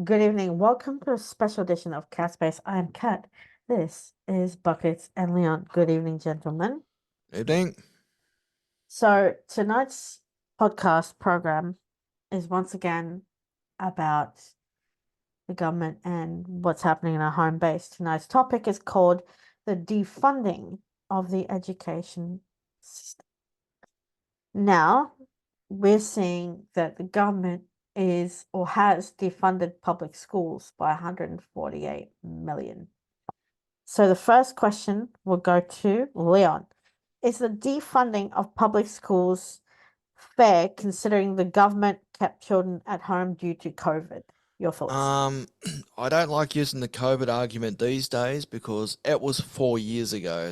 Good evening. Welcome to a special edition of Cat Space. I am Cat. This is Buckets and Leon. Good evening, gentlemen. Evening. So tonight's podcast program is once again about the government and what's happening in our home base. Tonight's topic is called the defunding of the education system. Now, we're seeing that the government is or has defunded public schools by 148 million. So the first question will go to Leon. Is the defunding of public schools fair considering the government kept children at home due to COVID? Your thoughts? I don't like using the COVID argument these days because it was 4 years ago.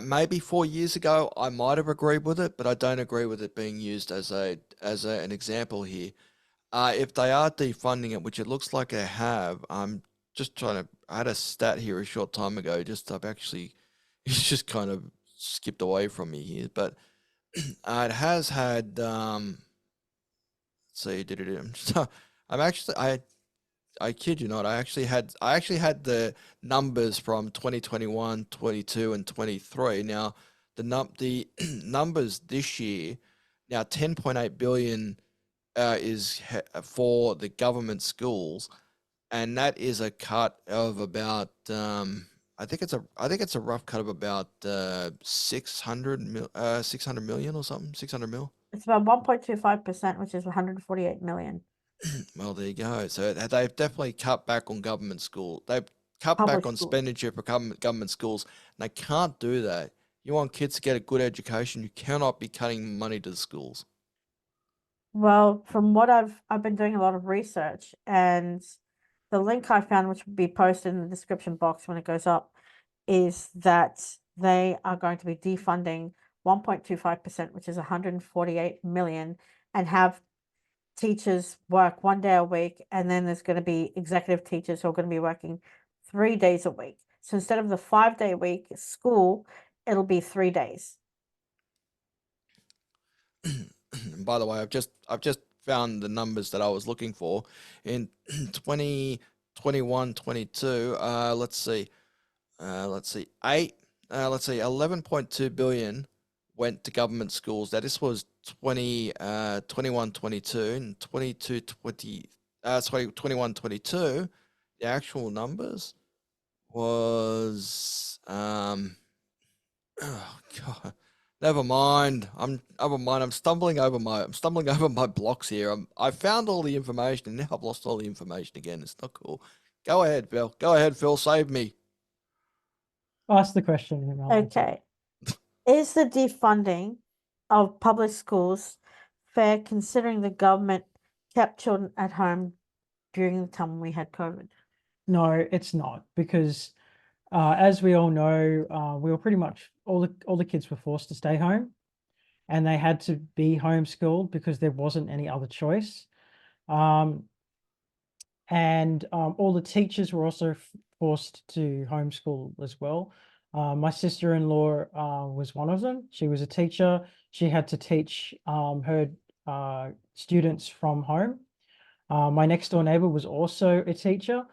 Maybe 4 years ago I might have agreed with it, but I don't agree with it being used as an example here. If they are defunding it, which it looks like they have, I'm just trying to. I had a stat here a short time ago. I've actually, it's just kind of skipped away from me here, but it has had. Let's see, I'm actually. I kid you not. I actually had the numbers from 2021, 22, and 23. Now the numbers this year. Now 10.8 billion is for the government schools, and that is a cut of about I think it's a rough cut of about 600 million or something, 600 mil. It's about 1.25%, which is 148 million. Well, there you go. So they've definitely cut back on government school. They've cut Public back on schools. expenditure for government schools, and they can't do that. You want kids to get a good education, you cannot be cutting money to the schools. Well, from what I've been doing a lot of research, and the link I found, which will be posted in the description box when it goes up, is that they are going to be defunding 1.25%, which is 148 million, and have teachers work 1 day a week, and then there's going to be executive teachers who are going to be working 3 days a week. So instead of the 5 day week school, it'll be 3 days. By the way, I've just found the numbers that I was looking for in 2021, 22. Let's see, 11.2 billion went to government schools. That this was 21, 22, and 22, 20, sorry, 21, 22. The actual numbers was, oh God, never mind. Never mind. I'm stumbling over my blocks here. I found all the information and now I've lost all the information again. It's not cool. Go ahead, Phil. Go ahead, Phil. Save me. Ask the question and I'll answer. Okay. Is the defunding of public schools fair considering the government kept children at home during the time we had COVID? No, it's not because, as we all know, we were pretty much all the kids were forced to stay home, and they had to be homeschooled because there wasn't any other choice. Um, and all the teachers were also forced to homeschool as well. My sister-in-law was one of them. She was a teacher. She had to teach her students from home. My next door neighbor was also a teacher.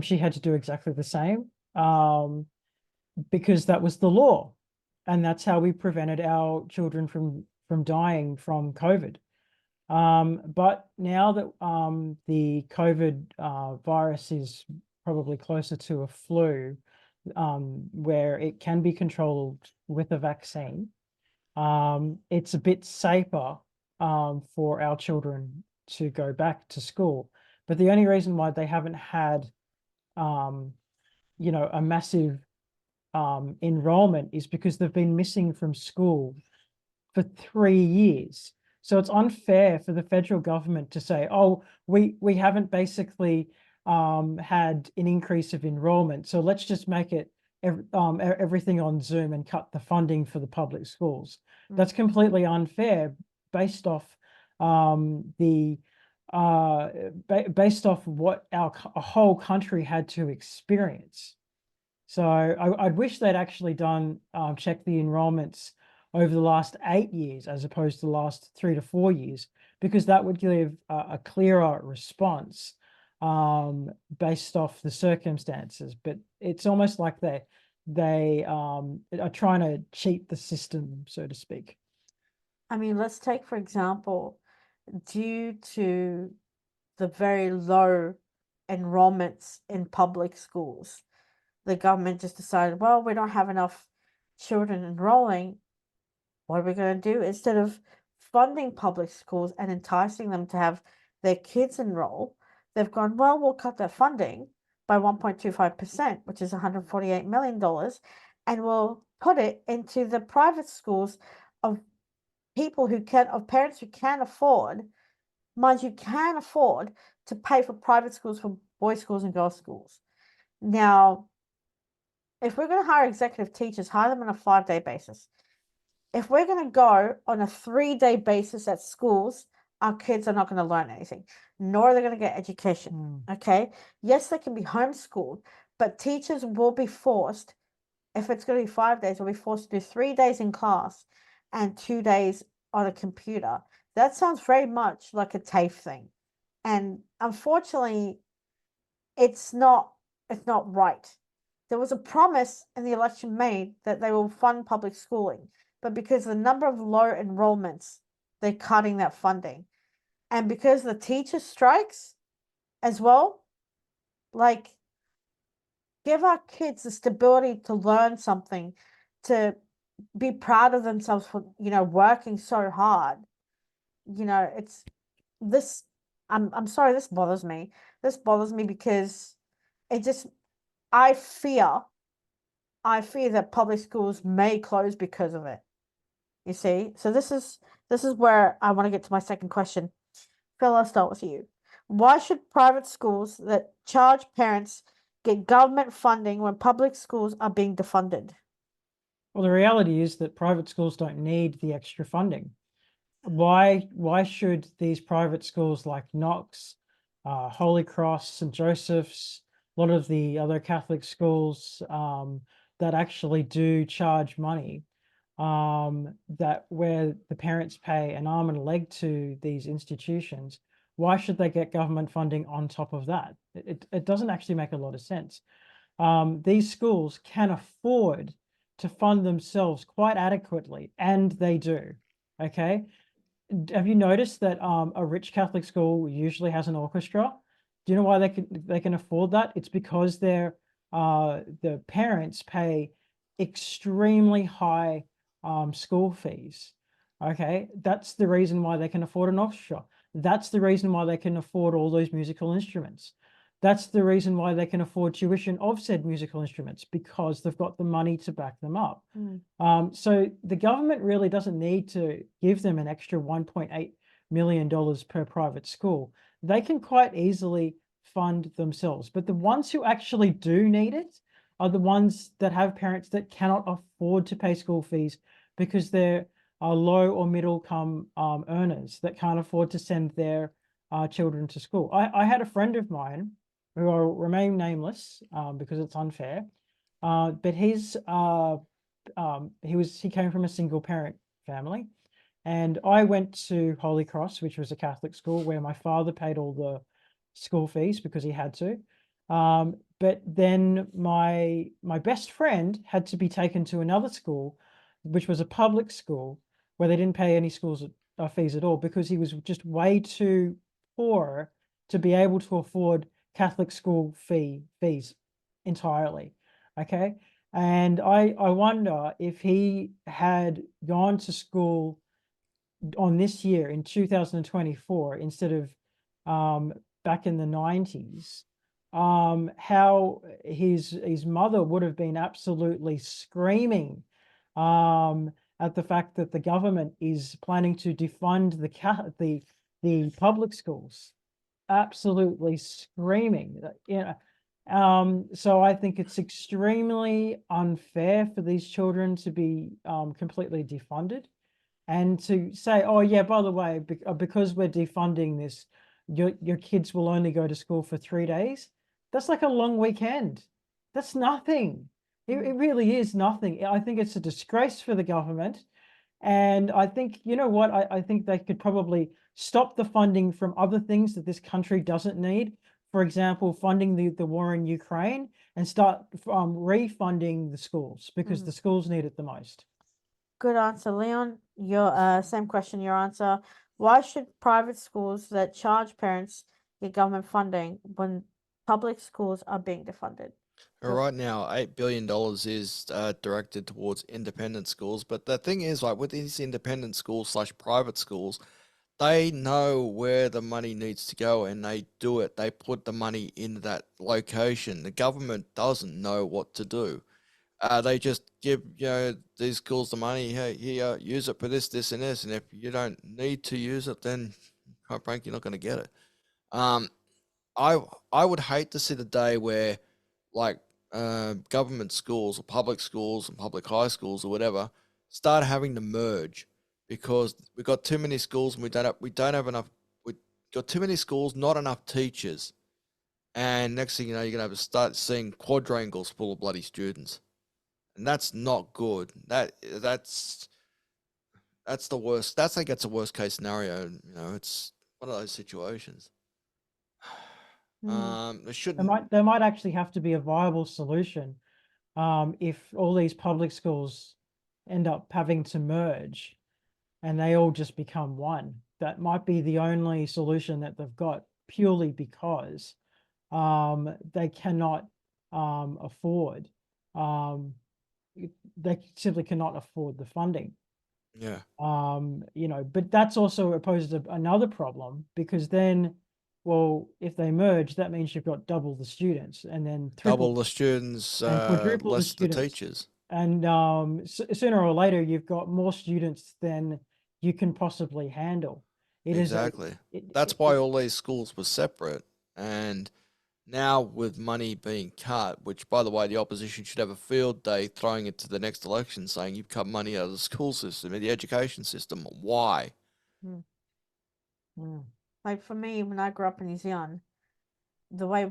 She had to do exactly the same because that was the law, and that's how we prevented our children from dying from COVID. But now that the COVID virus is probably closer to a flu, where it can be controlled with a vaccine, it's a bit safer for our children to go back to school. But the only reason why they haven't had, a massive enrollment is because they've been missing from school for 3 years. So it's unfair for the federal government to say, oh, we haven't basically had an increase of enrollment, so let's just make it everything on Zoom and cut the funding for the public schools. That's completely unfair based off based off what our whole country had to experience. So I'd wish they'd actually done check the enrollments over the last 8 years as opposed to the last 3 to 4 years, because that would give a clearer response based off the circumstances. But it's almost like they are trying to cheat the system, so to speak. I mean, let's take, for example, due to the very low enrollments in public schools, the government just decided, well, we don't have enough children enrolling. What are we going to do? Instead of funding public schools and enticing them to have their kids enroll, they've gone, well, we'll cut their funding by 1.25%, which is $148 million, and we'll put it into the private schools of parents who can afford, mind you, can afford to pay for private schools for boys' schools and girls' schools. Now, if we're going to hire executive teachers, hire them on a 5-day basis. If we're going to go on a 3-day basis at schools, our kids are not going to learn anything, nor are they going to get education. Okay. Yes, they can be homeschooled, but teachers will be forced, if it's going to be 5 days, will be forced to do 3 days in class and 2 days on a computer. That sounds very much like a TAFE thing. And unfortunately, it's not right. There was a promise in the election made that they will fund public schooling, but because of the number of low enrollments, they're cutting that funding. And because the teacher strikes as well, like, give our kids the stability to learn something, to be proud of themselves for, working so hard. It's this, I'm sorry, this bothers me. This bothers me because it just, I fear that public schools may close because of it. You see? So this is where I want to get to my second question. Phil, I'll start with you. Why should private schools that charge parents get government funding when public schools are being defunded? Well, the reality is that private schools don't need the extra funding. Why should these private schools like Knox, Holy Cross, St. Joseph's, a lot of the other Catholic schools that actually do charge money, that where the parents pay an arm and a leg to these institutions, why should they get government funding on top of that? It doesn't actually make a lot of sense. These schools can afford to fund themselves quite adequately, and they do. Okay. Have you noticed that a rich Catholic school usually has an orchestra? Do you know why they can afford that? It's because the parents pay extremely high school fees. Okay, that's the reason why they can afford an orchestra. That's the reason why they can afford all those musical instruments. That's the reason why they can afford tuition of said musical instruments, because they've got the money to back them up. So the government really doesn't need to give them an extra $1.8 million per private school. They can quite easily fund themselves. But the ones who actually do need it are the ones that have parents that cannot afford to pay school fees because they're low or middle income earners that can't afford to send their children to school. I had a friend of mine who will remain nameless because it's unfair, but he came from a single parent family, and I went to Holy Cross, which was a Catholic school where my father paid all the school fees because he had to. But then my best friend had to be taken to another school, which was a public school where they didn't pay any fees at all, because he was just way too poor to be able to afford Catholic school fees entirely. Okay. And I wonder if he had gone to school on this year in 2024 instead of back in the 90s, how his mother would have been absolutely screaming at the fact that the government is planning to defund the public schools. Absolutely screaming. So I think it's extremely unfair for these children to be completely defunded, and to say, oh yeah, by the way, because we're defunding this, your kids will only go to school for 3 days. That's like a long weekend. That's nothing. It really is nothing. I think it's a disgrace for the government. And I think, you know what, I think they could probably stop the funding from other things that this country doesn't need. For example, funding the war in Ukraine, and start refunding the schools, because the schools need it the most. Good answer, Leon. Your same question, your answer. Why should private schools that charge parents get government funding when public schools are being defunded? Right now, $8 billion is directed towards independent schools. But the thing is, like with these independent schools / private schools, they know where the money needs to go and they do it. They put the money in that location. The government doesn't know what to do. They just give these schools the money. Hey, here, use it for this, this, and this. And if you don't need to use it, then quite frankly, you're not going to get it. I would hate to see the day where, like, government schools or public schools and public high schools or whatever start having to merge, because we've got too many schools and we don't have enough. We've got too many schools, not enough teachers, and next thing you know, you're gonna have to start seeing quadrangles full of bloody students, and that's not good. That's the worst. That's like, it's a worst case scenario. It's one of those situations. There shouldn't. There might actually have to be a viable solution, if all these public schools end up having to merge and they all just become one. That might be the only solution that they've got, purely because they cannot afford, they simply cannot afford the funding. Yeah. But that's also poses another problem, because then, well, if they merge, that means you've got double the students, and then Double the students, and quadruple less the students. teachers. And sooner or later, you've got more students than you can possibly handle. Exactly. That's why all these schools were separate. And now with money being cut, which, by the way, the opposition should have a field day throwing it to the next election, saying you've cut money out of the school system and the education system. Why? Like for me, when I grew up in New Zealand, the way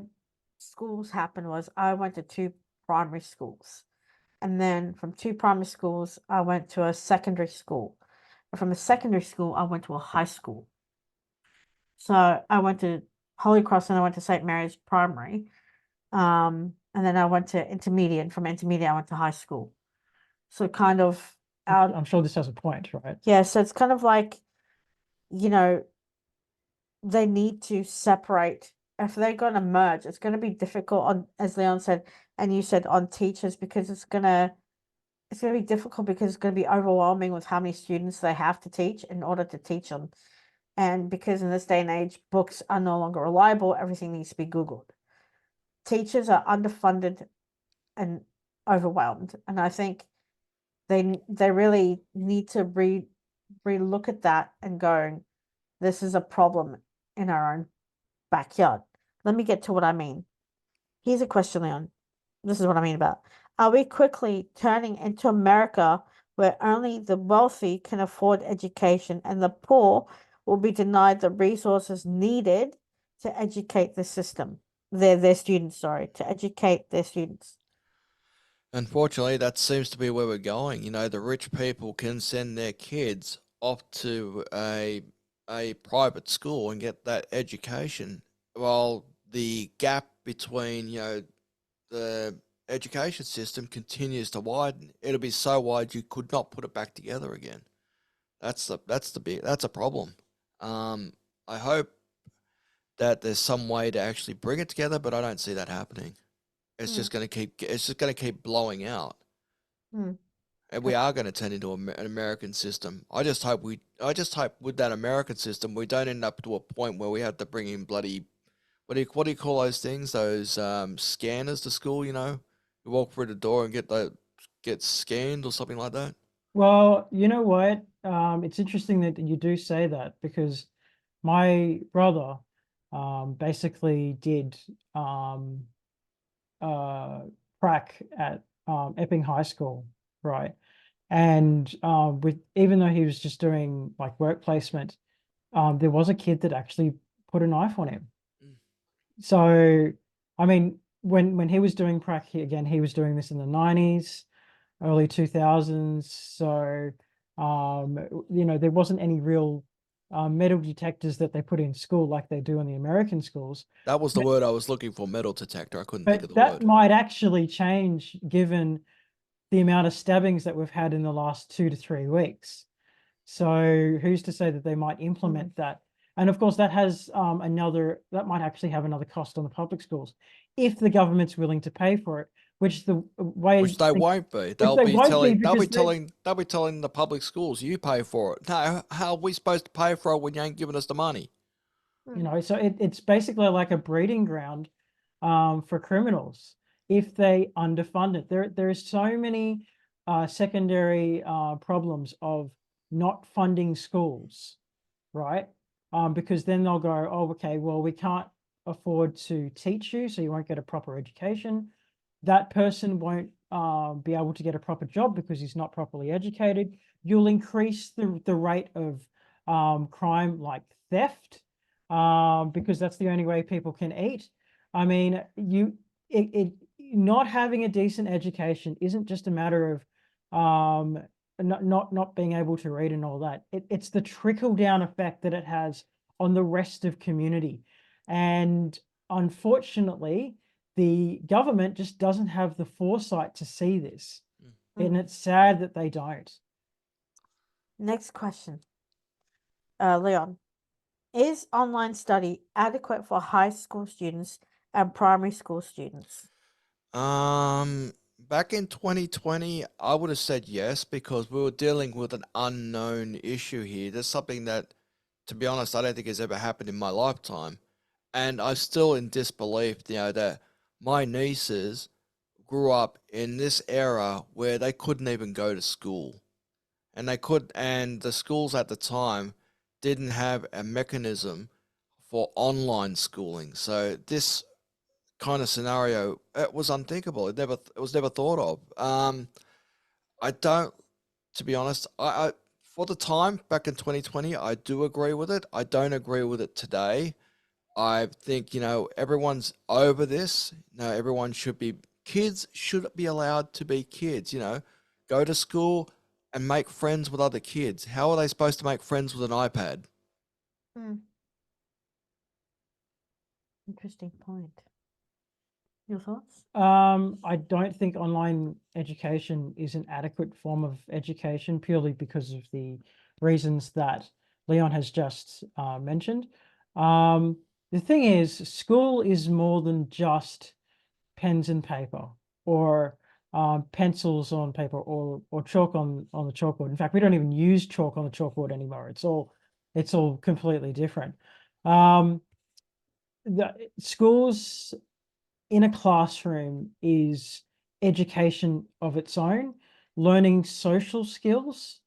schools happened was I went to 2 primary schools. And then from 2 primary schools, I went to a secondary school. And from a secondary school, I went to a high school. So I went to Holy Cross and I went to St. Mary's Primary. And then I went to intermediate. And from intermediate, I went to high school. So kind of out. I'm sure this has a point, right? Yeah, so it's kind of like, they need to separate. If they're going to merge, it's going to be difficult on, as Leon said, and you said, on teachers, because it's going to be difficult, because it's going to be overwhelming with how many students they have to teach in order to teach them. And because in this day and age, books are no longer reliable, everything needs to be Googled. Teachers are underfunded and overwhelmed. And I think they really need to re-look at that and go, this is a problem in our own backyard. Let me get to what I mean. Here's a question, Leon. This is what I mean about. Are we quickly turning into America, where only the wealthy can afford education and the poor will be denied the resources needed to educate the system? Their students, to educate their students. Unfortunately, that seems to be where we're going. The rich people can send their kids off to a private school and get that education, while the gap between the education system continues to widen. It'll be so wide you could not put it back together again. That's a problem. I hope that there's some way to actually bring it together, but I don't see that happening. It's just going to keep blowing out. And we are going to turn into an American system. I just hope with that American system, we don't end up to a point where we have to bring in bloody, what do you call those things? Those scanners to school, you walk through the door and get scanned or something like that. Well, you know what? It's interesting that you do say that, because my brother basically did prac at Epping High School, right? And even though he was just doing like work placement, there was a kid that actually put a knife on him. So, I mean, when he was doing prac, he was doing this in the 90s, early 2000s. So, there wasn't any real metal detectors that they put in school like they do in the American schools. That was the word I was looking for, metal detector. I couldn't think of But the that word. might actually change given the amount of stabbings that we've had in the last 2 to 3 weeks. So who's to say that they might implement that? And of course, that has that might actually have another cost on the public schools if the government's willing to pay for it, which the way Which they won't be. which they won't be because They'll be telling the public schools, you pay for it. No, how are we supposed to pay for it when you ain't giving us the money? you know, so it's basically like a breeding ground for criminals if they underfund it. There is so many secondary problems of not funding schools, right? Because then they'll go, oh, okay, well, we can't afford to teach you, so you won't get a proper education. That person won't be able to get a proper job because he's not properly educated. You'll increase the rate of crime like theft because that's the only way people can eat. I mean, not having a decent education isn't just a matter of not being able to read and all that. It's the trickle down effect that it has on the rest of community. And unfortunately, the government just doesn't have the foresight to see this. And it's sad that they don't. Next question. Leon, is online study adequate for high school students and primary school students? Back in 2020, I would have said yes because we were dealing with an unknown issue here. There's something that, to be honest, I don't think has ever happened in my lifetime. And I'm still in disbelief, that my nieces grew up in this era where they couldn't even go to school. And the schools at the time didn't have a mechanism for online schooling. So this kind of scenario, it was unthinkable. It was never thought of. I don't, to be honest, I for the time back in 2020, I do agree with it. I don't agree with it today. I think, everyone's over this. Kids should be allowed to be kids, go to school and make friends with other kids. How are they supposed to make friends with an iPad? Interesting point. Your thoughts? I don't think online education is an adequate form of education purely because of the reasons that Leon has just mentioned. The thing is, school is more than just pens and paper or pencils on paper or chalk on the chalkboard. In fact, we don't even use chalk on the chalkboard anymore. It's all completely different. The schools in a classroom is education of its own, learning social skills,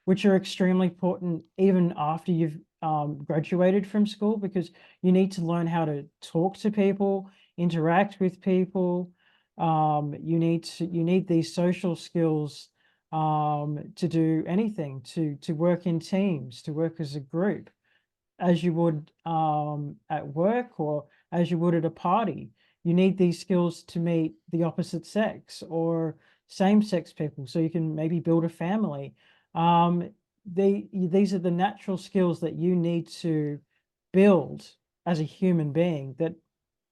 which are extremely important even after you've graduated from school, because you need to learn how to talk to people, interact with people. You need these social skills to do anything, to work in teams, to work as a group, as you would at work or as you would at a party. You need these skills to meet the opposite sex or same-sex people, so you can maybe build a family. These are the natural skills that you need to build as a human being that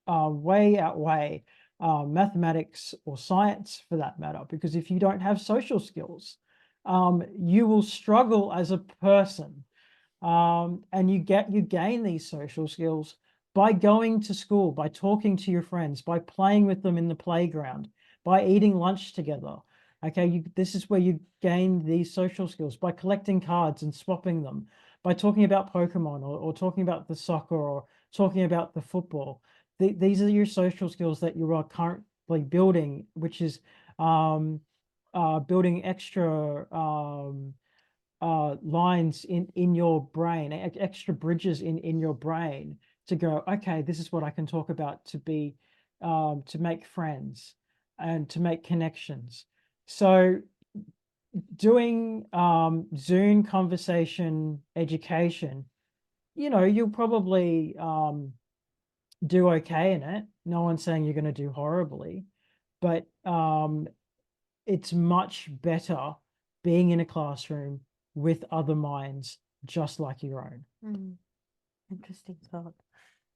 way outweigh mathematics or science for that matter. Because if you don't have social skills, you will struggle as a person. And you gain these social skills by going to school, by talking to your friends, by playing with them in the playground, by eating lunch together. Okay, this is where you gain these social skills by collecting cards and swapping them, by talking about Pokemon or talking about the soccer or talking about the football. These are your social skills that you are currently building, which is building extra lines in your brain, extra bridges in your brain to go, okay, this is what I can talk about to make friends and to make connections. So doing Zoom conversation education, you'll probably do okay in it. No one's saying you're going to do horribly, but it's much better being in a classroom with other minds just like your own. Mm, interesting thought.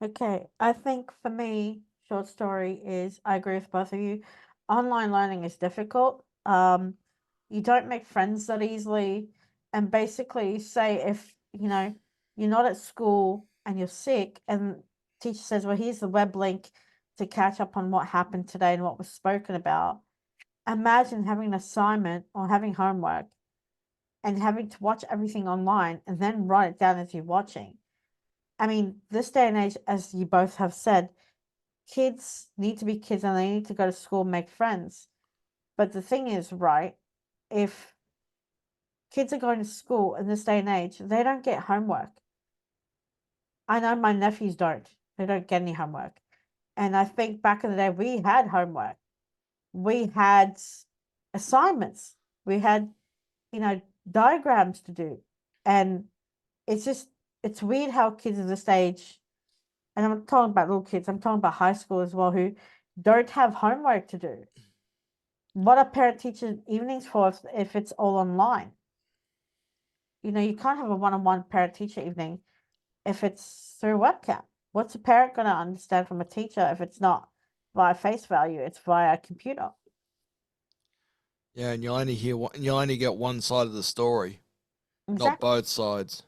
Okay, I think for me, short story is I agree with both of you. Online learning is difficult. You don't make friends that easily. And basically, say if you're not at school and you're sick, and teacher says, "Well, here's the web link to catch up on what happened today and what was spoken about." Imagine having an assignment or having homework and having to watch everything online and then write it down as you're watching. I mean, this day and age, as you both have said, kids need to be kids and they need to go to school and make friends. But the thing is, right, if kids are going to school in this day and age, they don't get homework. I know my nephews don't. They don't get any homework. And I think back in the day, we had homework. We had assignments. We had, diagrams to do. And it's weird how kids of this age, and I'm talking about little kids, I'm talking about high school as well, who don't have homework to do. What are parent teacher evenings for if it's all online? You can't have a one-on-one parent teacher evening if it's through webcam. What's a parent going to understand from a teacher if it's not via face value, it's via a computer? Yeah, and you only get one side of the story, not Exactly. both sides.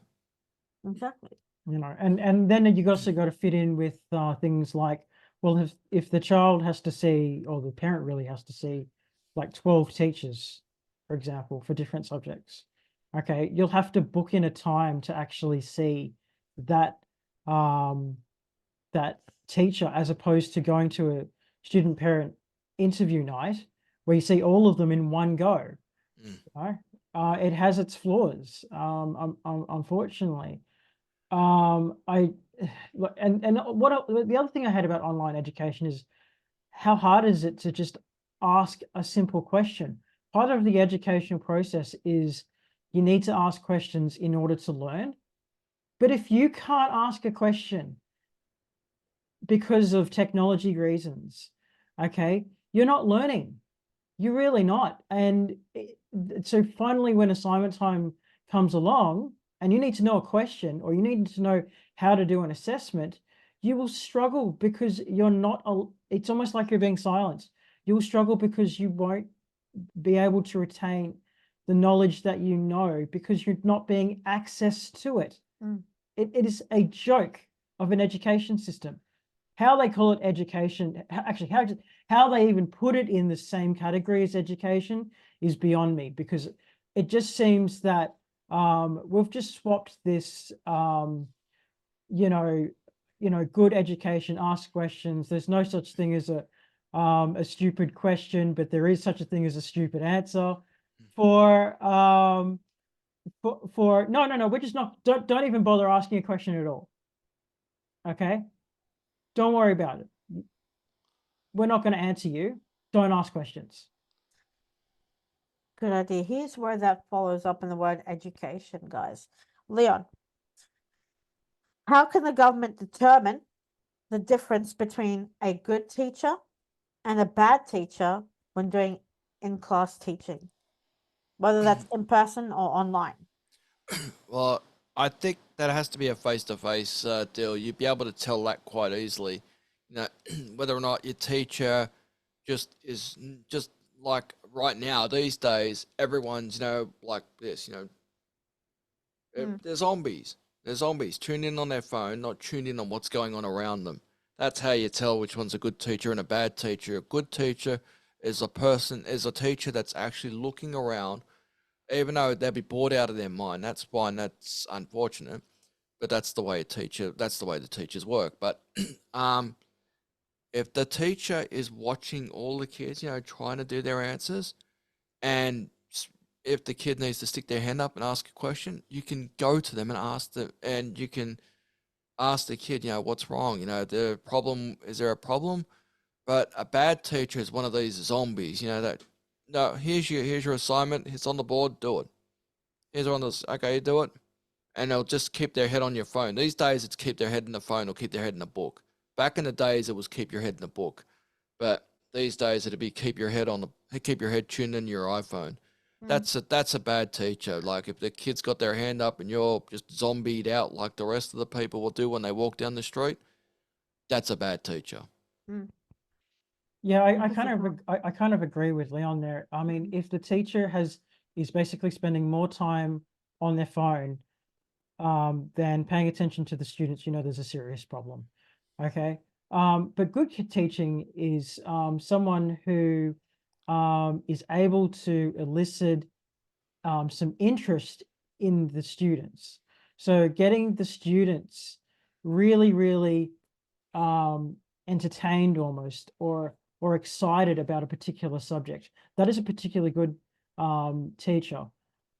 Exactly. And then you also got to fit in with things like, well, if the child has to see, or the parent really has to see, like 12 teachers, for example, for different subjects, okay, you'll have to book in a time to actually see that that teacher, as opposed to going to a student parent interview night where you see all of them in one go. Mm. It has its flaws, unfortunately. I and what the other thing I had about online education is, how hard is it to just ask a simple question? Part of the educational process is you need to ask questions in order to learn. But if you can't ask a question because of technology reasons, okay, you're not learning. You're really not. And so finally, when assignment time comes along and you need to know a question, or you need to know how to do an assessment, you will struggle because you're not, it's almost like you're being silenced. You'll struggle because you won't be able to retain the knowledge that you know, because you're not being access to it. Mm. It is a joke of an education system. How they call it education, actually, how they even put it in the same category as education is beyond me, because it just seems that we've just swapped this, good education, ask questions. There's no such thing as a stupid question, but there is such a thing as a stupid answer. For no, we're just not, don't even bother asking a question at all. Okay, don't worry about it. We're not going to answer you. Don't ask questions. Good idea. Here's where that follows up in the word education, guys. Leon, how can the government determine the difference between a good teacher and a bad teacher when doing in-class teaching, whether that's in person or online? Well, I think that has to be a face-to-face deal. You'd be able to tell that quite easily. Whether or not your teacher just like right now these days, everyone's like this. They're zombies. They're zombies. Tuned in on their phone, not tuned in on what's going on around them. That's how you tell which one's a good teacher and a bad teacher. A good teacher is a teacher that's actually looking around, even though they'll be bored out of their mind. That's fine. That's unfortunate, but that's the way the teachers work. But if the teacher is watching all the kids, trying to do their answers, and if the kid needs to stick their hand up and ask a question, you can go to them and ask them, and you can ask the kid, what's wrong? The problem, is there a problem? But a bad teacher is one of these zombies, that no, here's your assignment, it's on the board, do it. Here's on this, okay, you do it. And they'll just keep their head on your phone. These days it's keep their head in the phone or keep their head in a book. Back in the days it was keep your head in a book. But these days it'd be keep your head tuned in your iPhone. That's a bad teacher. Like if the kid's got their hand up and you're just zombied out like the rest of the people will do when they walk down the street, that's a bad teacher. Yeah, I Interesting kind of thought. I kind of agree with Leon there. I mean, if the teacher is basically spending more time on their phone than paying attention to the students, there's a serious problem. Okay. But good teaching is someone who is able to elicit some interest in the students. So getting the students really, really entertained almost or excited about a particular subject. That is a particularly good teacher.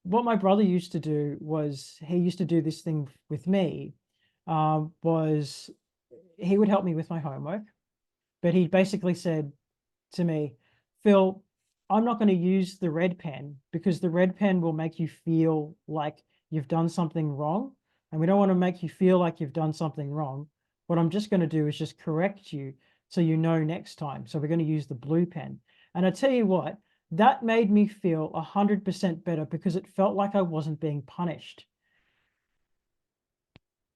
What my brother used to do was he used to do this thing with me, was he would help me with my homework, but he basically said to me, Phil, I'm not going to use the red pen because the red pen will make you feel like you've done something wrong. And we don't want to make you feel like you've done something wrong. What I'm just going to do is just correct you so you know next time. So we're going to use the blue pen. And I tell you what, that made me feel 100% better because it felt like I wasn't being punished.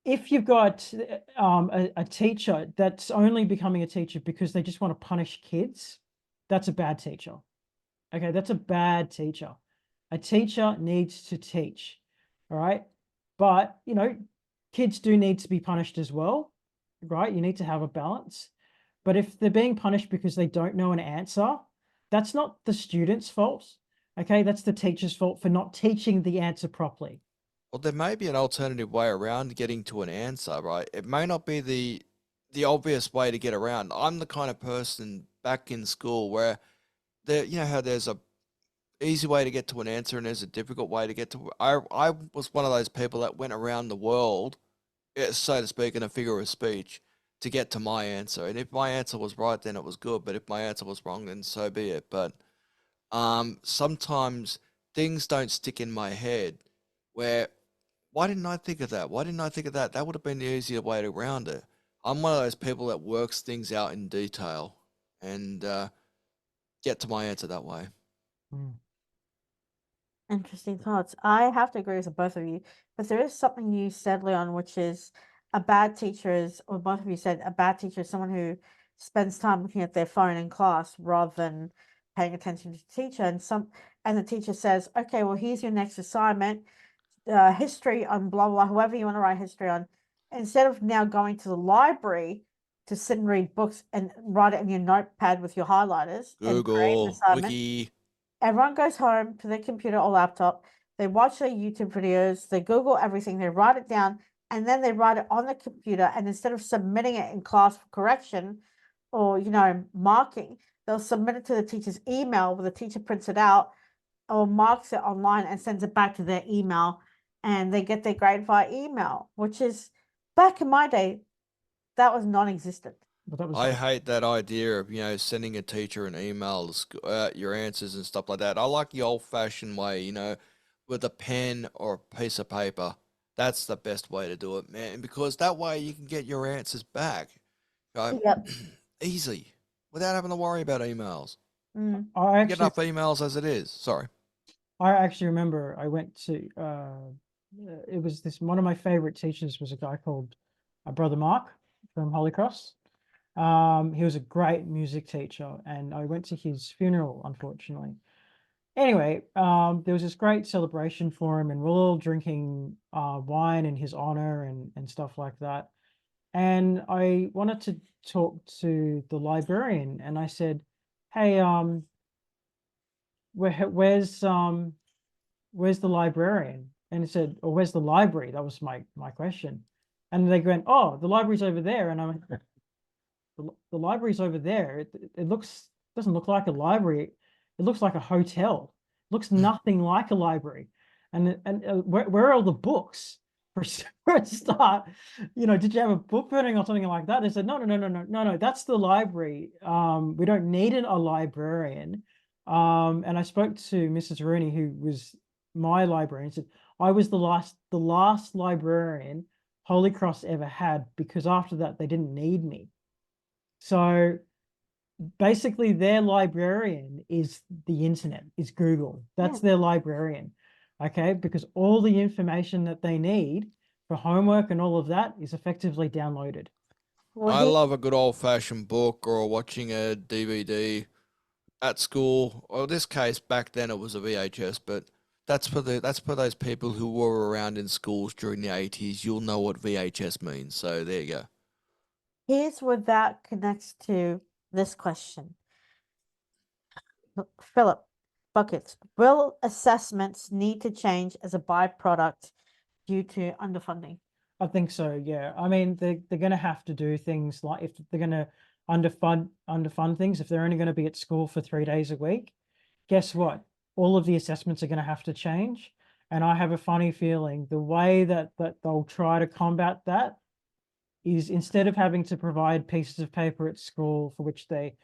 If you've got a teacher that's only becoming a teacher because they just want to punish kids, that's a bad teacher. Okay, that's a bad teacher. A teacher needs to teach, all right? But, kids do need to be punished as well, right? You need to have a balance. But if they're being punished because they don't know an answer, that's not the student's fault, okay? That's the teacher's fault for not teaching the answer properly. Well, there may be an alternative way around getting to an answer, right? It may not be the obvious way to get around. I'm the kind of person back in school where how there's a easy way to get to an answer and there's a difficult way to get to. I was one of those people that went around the world, so to speak, in a figure of speech to get to my answer. And if my answer was right, then it was good. But if my answer was wrong, then so be it. But sometimes things don't stick in my head where why didn't I think of that? Why didn't I think of that? That would have been the easier way around it. I'm one of those people that works things out in detail and get to my answer that way. Interesting thoughts. I have to agree with both of you, but there is something you said, Leon, which is a bad teacher is, or both of you said, a bad teacher is someone who spends time looking at their phone in class rather than paying attention to the teacher. And the teacher says, okay, well, here's your next assignment, history on blah, blah, whoever you want to write history on. Instead of now going to the library to sit and read books and write it in your notepad with your highlighters and create an Google, assignment, Wiki. everyone goes home to their computer or laptop, they watch their YouTube videos, they Google everything, they write it down, and then they write it on the computer. And instead of submitting it in class for correction or, marking, they'll submit it to the teacher's email where the teacher prints it out or marks it online and sends it back to their email. And they get their grade via email, which is back in my day, that was non-existent. But that was I hate that idea of, sending a teacher an email, your answers and stuff like that. I like the old fashioned way, with a pen or a piece of paper. That's the best way to do it, man, because that way you can get your answers back. Right? Yep. Easy, without having to worry about emails. I You get enough emails as it is. Sorry. I actually remember I went to it was one of my favorite teachers was a guy called Brother Mark from Holy Cross. He was a great music teacher, and I went to his funeral, unfortunately. Anyway, there was this great celebration for him, and we're all drinking wine in his honor and stuff like that. And I wanted to talk to the librarian, and I said, "Hey, where's the librarian?" And he said, "Or where's the library?" That was my question. And they went, "Oh, the library's over there." And I went, the library's over there. It doesn't look like a library. It looks like a hotel. It looks nothing like a library. And where are all the books for a start? Did you have a book burning or something like that? They said, no, that's the library. We don't need a librarian. And I spoke to Mrs. Rooney, who was my librarian, said I was the last librarian Holy Cross ever had, because after that they didn't need me. So basically their librarian is the internet, is Google. That's Yeah. their librarian. Okay, because all the information that they need for homework and all of that is effectively downloaded. Well, I he, love a good old fashioned book or watching a DVD at school. Or in this case, back then it was a VHS, but that's for those people who were around in schools during the 80s. You'll know what VHS means. So there you go. here's where that connects to this question. Philip, buckets. Will assessments need to change as a byproduct due to underfunding? I think so, yeah. I mean, they're going to have to do things like, if they're going to underfund things, if they're only going to be at school for 3 days a week, guess what? All of the assessments are going to have to change. And I have a funny feeling the way that they'll try to combat that is, instead of having to provide pieces of paper at school for which they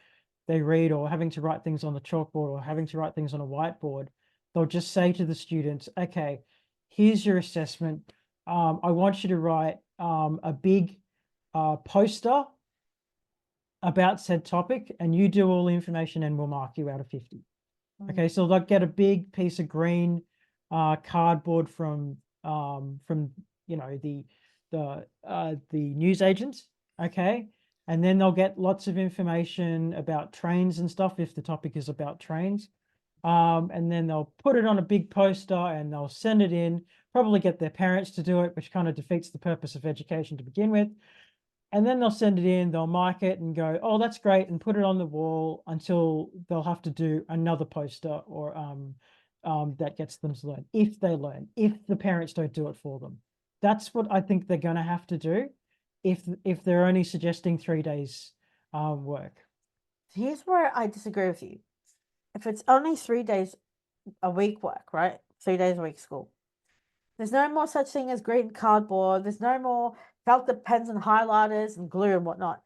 read, or having to write things on the chalkboard, or having to write things on a whiteboard, they'll just say to the students, okay, here's your assessment. I want you to write a big poster about said topic, and you do all the information and we'll mark you out of 50. Okay, so they'll get a big piece of green cardboard from the news agents. Okay, and then they'll get lots of information about trains and stuff if the topic is about trains. And then they'll put it on a big poster and they'll send it in, probably get their parents to do it, which kind of defeats the purpose of education to begin with. And then they'll send it in, they'll mark it and go, oh, that's great, and put it on the wall until they'll have to do another poster, or that gets them to learn, if the parents don't do it for them. That's what I think they're going to have to do if they're only suggesting 3 days work. Here's where I disagree with you. If it's only 3 days a week work, right? 3 days a week school. There's no more such thing as green cardboard. There's no more felt pens and highlighters and glue and whatnot.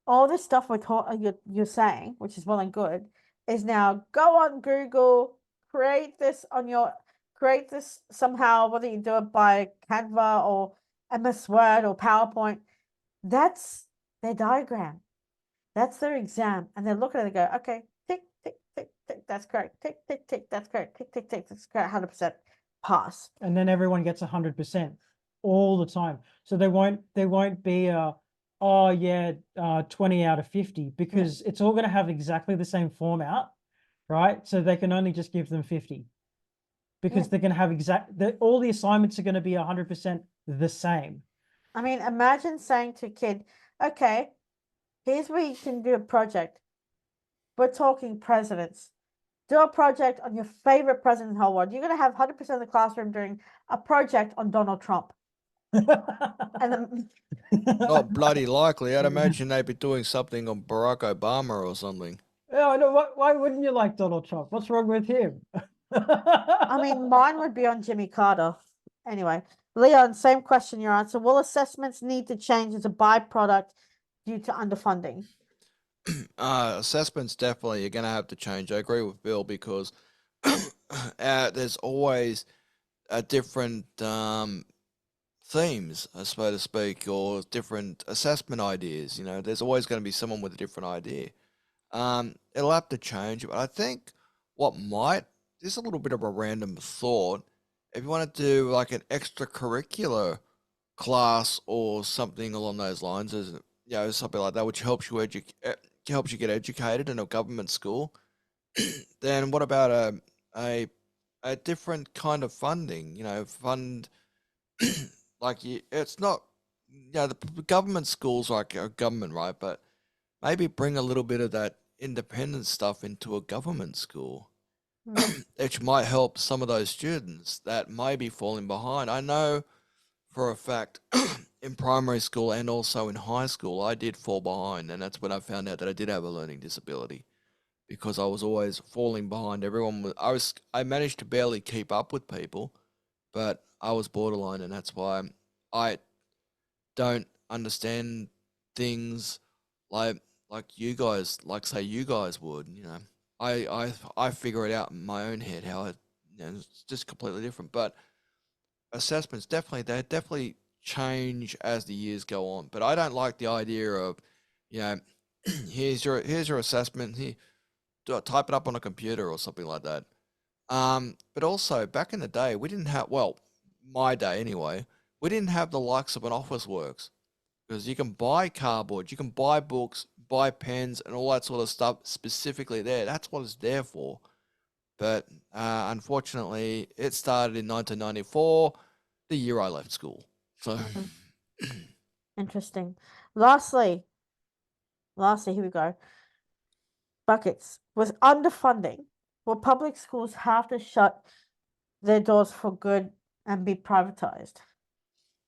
All this stuff you're saying, which is well and good, is now go on Google, create this somehow, whether you do it by Canva or MS Word or PowerPoint. That's their diagram. That's their exam. And they look at it and go, okay, tick, tick, tick, tick, that's correct. Tick, tick, tick, that's correct. Tick, tick, tick, that's correct. 100% pass. And then everyone gets 100% all the time. So there won't be a, oh yeah, 20 out of 50, because it's all going to have exactly the same format, right? So they can only just give them 50, because they're going to have all the assignments are going to be 100% the same. I mean, imagine saying to a kid, okay, here's where you can do a project. We're talking presidents. Do a project on your favorite president in the whole world. You're going to have 100% of the classroom doing a project on Donald Trump. And then, Not bloody likely. I'd imagine they'd be doing something on Barack Obama or something. Yeah, I know. Why wouldn't you like Donald Trump? What's wrong with him? I mean, mine would be on Jimmy Carter. Anyway, Leon, same question, your answer. Will assessments need to change as a byproduct due to underfunding? Assessments definitely you're going to have to change. I agree with Bill because there's always a different themes, so to speak, or different assessment ideas. You know, there's always going to be someone with a different idea. It'll have to change, but I think this is a little bit of a random thought. If you want to do like an extracurricular class or something along those lines, something like that, which helps you get educated in a government school, then what about a different kind of funding? Fund it's not, the government schools like a government, right? But maybe bring a little bit of that independent stuff into a government school, which might help some of those students that may be falling behind. I know for a fact in primary school and also in high school, I did fall behind, and that's when I found out that I did have a learning disability, because I was always falling behind. I managed to barely keep up with people, but I was borderline, and that's why I don't understand things like you guys, say you guys would. I figure it out in my own head how it's just completely different. But assessments definitely change as the years go on. But I don't like the idea of here's your assessment. Here, type it up on a computer or something like that. But also back in the day, we didn't have, well, my day anyway, we didn't have the likes of an Officeworks because you can buy cardboard, you can buy books, buy pens, and all that sort of stuff specifically there. That's what it's there for. But unfortunately, it started in 1994, the year I left school. So, Interesting. Lastly, here we go. Buckets. With underfunding, will public schools have to shut their doors for good and be privatized?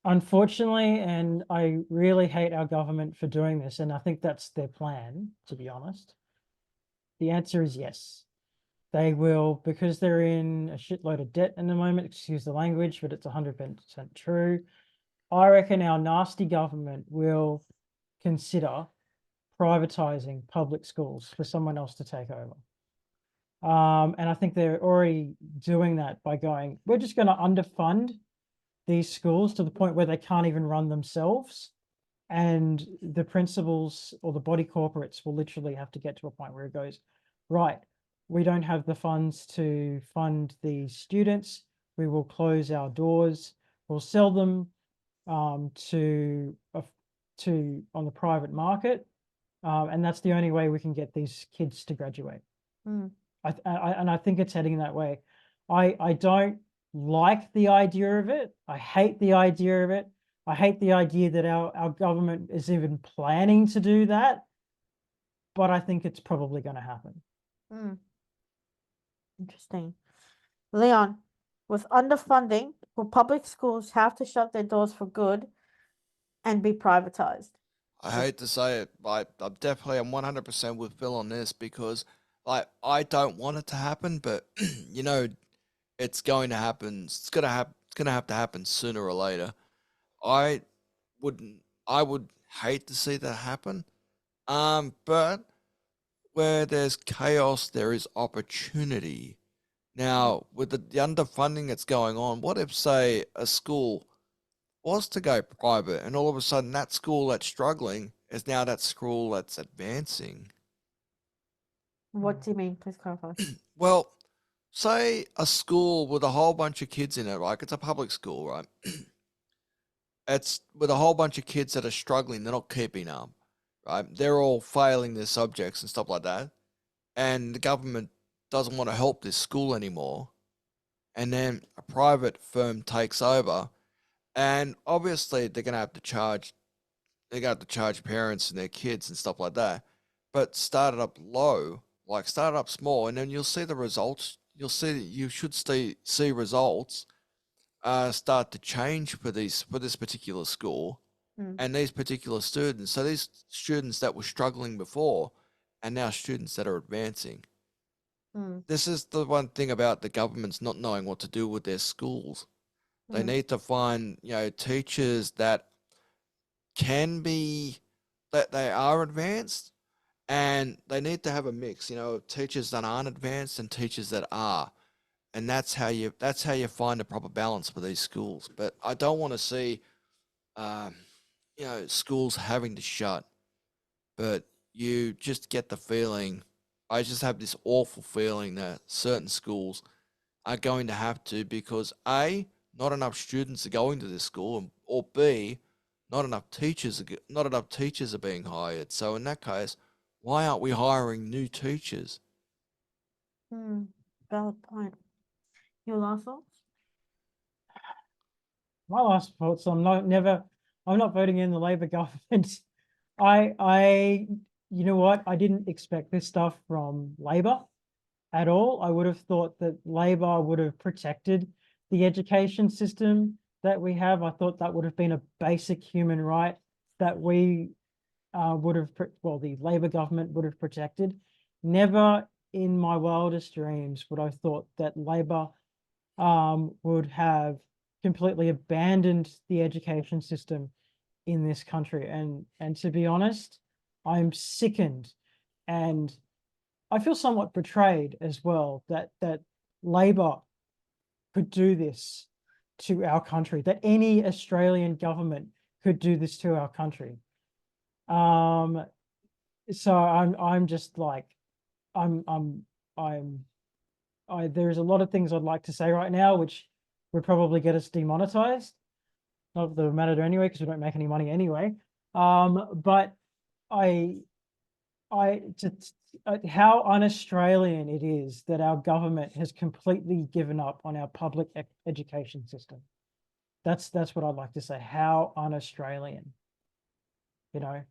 Unfortunately, and I really hate our government for doing this, and I think that's their plan, to be honest. The answer is yes. They will, because they're in a shitload of debt in the moment, excuse the language, but it's 100% true. I reckon our nasty government will consider privatizing public schools for someone else to take over. And I think they're already doing that by going, we're just going to underfund these schools to the point where they can't even run themselves. And the principals or the body corporates will literally have to get to a point where it goes, right, we don't have the funds to fund these students. We will close our doors. We'll sell them to on the private market. And that's the only way we can get these kids to graduate. Mm. I think it's heading that way. I don't like the idea of it. I hate the idea of it. I hate the idea that our government is even planning to do that. But I think it's probably going to happen. Mm. Interesting. Leon, with underfunding, will public schools have to shut their doors for good and be privatized? I hate to say it, but I'm 100% with Phil on this because like I don't want it to happen, but you know it's going to happen. It's gonna have to happen sooner or later. I wouldn't. I would hate to see that happen. But where there's chaos, there is opportunity. Now, with the underfunding that's going on, what if, say, a school was to go private and all of a sudden that school that's struggling is now that school that's advancing? What do you mean? Please clarify. Well, say a school with a whole bunch of kids in it, right? It's a public school, right? It's with a whole bunch of kids that are struggling, they're not keeping up, right? They're all failing their subjects and stuff like that. And the government doesn't want to help this school anymore. And then a private firm takes over. And obviously they're gonna have to charge parents and their kids and stuff like that. But start it up low, like start it up small, and then you'll see the results. You should see results start to change for this particular school and these particular students. So these students that were struggling before and now students that are advancing. This is the one thing about the government's not knowing what to do with their schools. They need to find, teachers that can be, that they are advanced, and they need to have a mix, teachers that aren't advanced and teachers that are. And that's how you find a proper balance for these schools. But I don't want to see, schools having to shut. But you just get the feeling, I just have this awful feeling that certain schools are going to have to, because A, not enough students are going to this school, or B, not enough teachers are being hired. So in that case, why aren't we hiring new teachers? Valid point. Your last thoughts? My last thoughts, I'm not voting in the Labor government. You know what? I didn't expect this stuff from Labor at all. I would have thought that Labor would have protected the education system that we have. I thought that would have been a basic human right that we the Labor government would have protected. Never in my wildest dreams would I thought that Labor would have completely abandoned the education system in this country. And to be honest, I'm sickened, and I feel somewhat betrayed as well that Labor could do this to our country, that any Australian government could do this to our country. so I'm just like, I'm, there's a lot of things I'd like to say right now, which would probably get us demonetized. Not that it would matter anyway, because we don't make any money anyway. But how un-Australian it is that our government has completely given up on our public education system. That's what I'd like to say. How un-Australian, you know,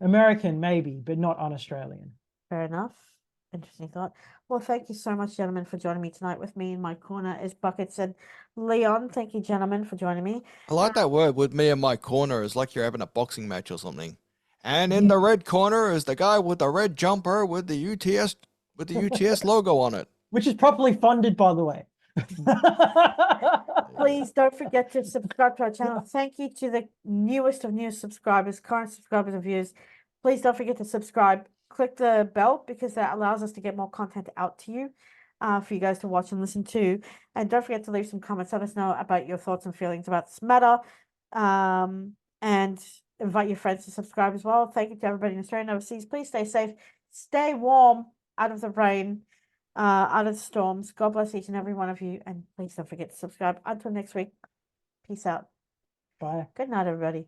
American maybe, but not un-Australian. Fair enough. Interesting thought. Well, thank you so much, gentlemen, for joining me tonight. With me in my corner is Buckets and Leon. Thank you, gentlemen, for joining me. I like that word, with me in my corner, is like you're having a boxing match or something. And in the red corner is the guy with the red jumper with the UTS logo on it. Which is properly funded, by the way. Please don't forget to subscribe to our channel. Thank you to the newest of new subscribers, current subscribers and viewers. Please don't forget to subscribe. Click the bell because that allows us to get more content out to you for you guys to watch and listen to. And don't forget to leave some comments. Let us know about your thoughts and feelings about this matter. And invite your friends to subscribe as well. Thank you to everybody in Australia and overseas. Please stay safe, stay warm, out of the rain, out of the storms. God bless each and every one of you. And please don't forget to subscribe. Until next week, peace out. Bye. Good night, everybody.